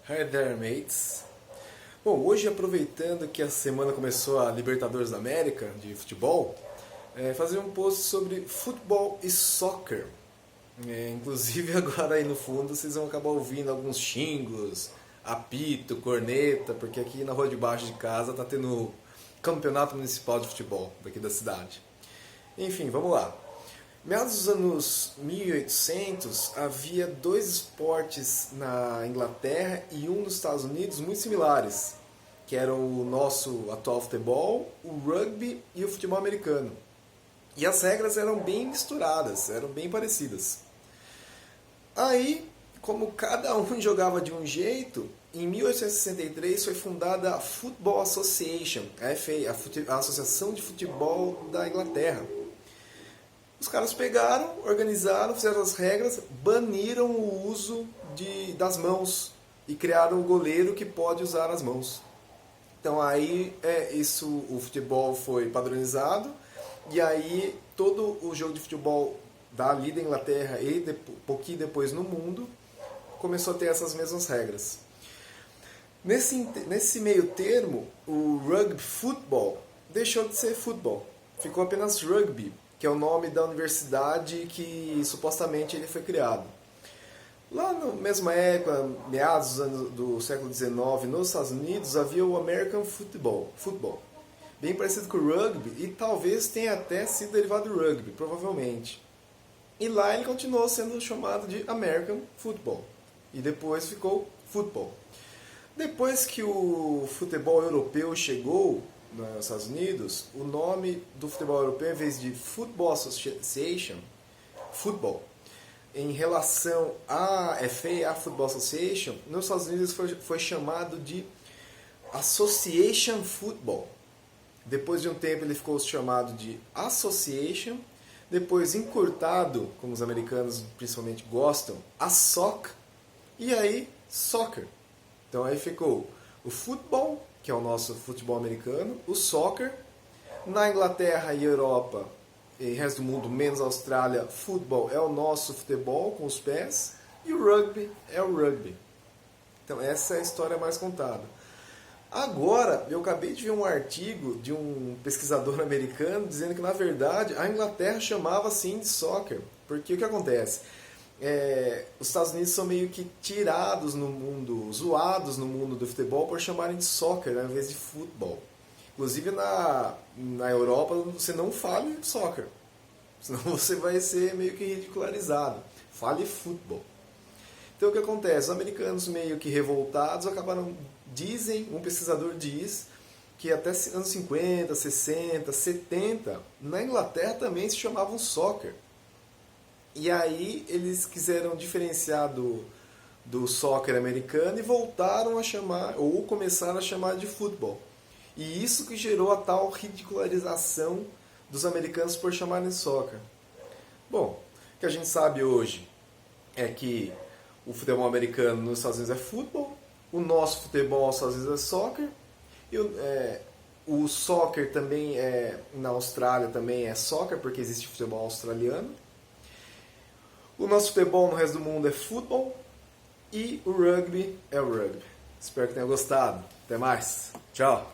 Hi there, mates. Bom, hoje aproveitando que a semana começou a Libertadores da América de futebol, fazer um post sobre futebol e soccer. Inclusive agora aí no fundo vocês vão acabar ouvindo alguns xingos, apito, corneta, porque aqui na rua de baixo de casa tá tendo campeonato municipal de futebol daqui da cidade. Enfim, vamos lá. Meados dos anos 1800, havia dois esportes na Inglaterra e um nos Estados Unidos muito similares, que eram o nosso atual futebol, o rugby e o futebol americano. E as regras eram bem misturadas, eram bem parecidas. Aí, como cada um jogava de um jeito, em 1863 foi fundada a Football Association, a FA, a Associação de Futebol da Inglaterra. Os caras pegaram, organizaram, fizeram as regras, baniram o uso das mãos e criaram o goleiro que pode usar as mãos. Então aí o futebol foi padronizado e aí todo o jogo de futebol dali da Inglaterra e pouquinho depois no mundo começou a ter essas mesmas regras. Nesse meio termo, o rugby football deixou de ser futebol, ficou apenas rugby, que é o nome da universidade que supostamente ele foi criado. Lá na mesma época, meados do século XIX, nos Estados Unidos, havia o American Football, bem parecido com o rugby, e talvez tenha até sido derivado do rugby, provavelmente. E lá ele continuou sendo chamado de American Football, e depois ficou football. Depois que o futebol europeu chegou nos Estados Unidos, o nome do futebol europeu, em vez de Football Association, Football, em relação à FA, a Football Association, nos Estados Unidos foi chamado de Association Football. Depois de um tempo ele ficou chamado de Association, depois encurtado, como os americanos principalmente gostam, a SOC, e aí Soccer. Então aí ficou o futebol, que é o nosso futebol americano, o soccer. Na Inglaterra e Europa e resto do mundo, menos Austrália, futebol é o nosso futebol com os pés e o rugby é o rugby. Então essa é a história mais contada. Agora, eu acabei de ver um artigo de um pesquisador americano dizendo que, na verdade, a Inglaterra chamava assim de soccer. Porque o que acontece? Os Estados Unidos são meio que tirados no mundo, zoados no mundo do futebol por chamarem de soccer ao invés de futebol. Inclusive na Europa você não fale soccer, senão você vai ser meio que ridicularizado. Fale futebol. Então o que acontece? Os americanos meio que revoltados acabaram, um pesquisador diz, que até anos 50, 60, 70, na Inglaterra também se chamavam soccer. E aí eles quiseram diferenciar do soccer americano e voltaram a chamar, ou começaram a chamar de futebol. E isso que gerou a tal ridicularização dos americanos por chamarem de soccer. Bom, o que a gente sabe hoje é que o futebol americano nos Estados Unidos é futebol, o nosso futebol nos Estados Unidos é soccer, e o soccer também na Austrália também é soccer, porque existe futebol australiano. O nosso futebol no resto do mundo é futebol e o rugby é o rugby. Espero que tenha gostado. Até mais. Tchau.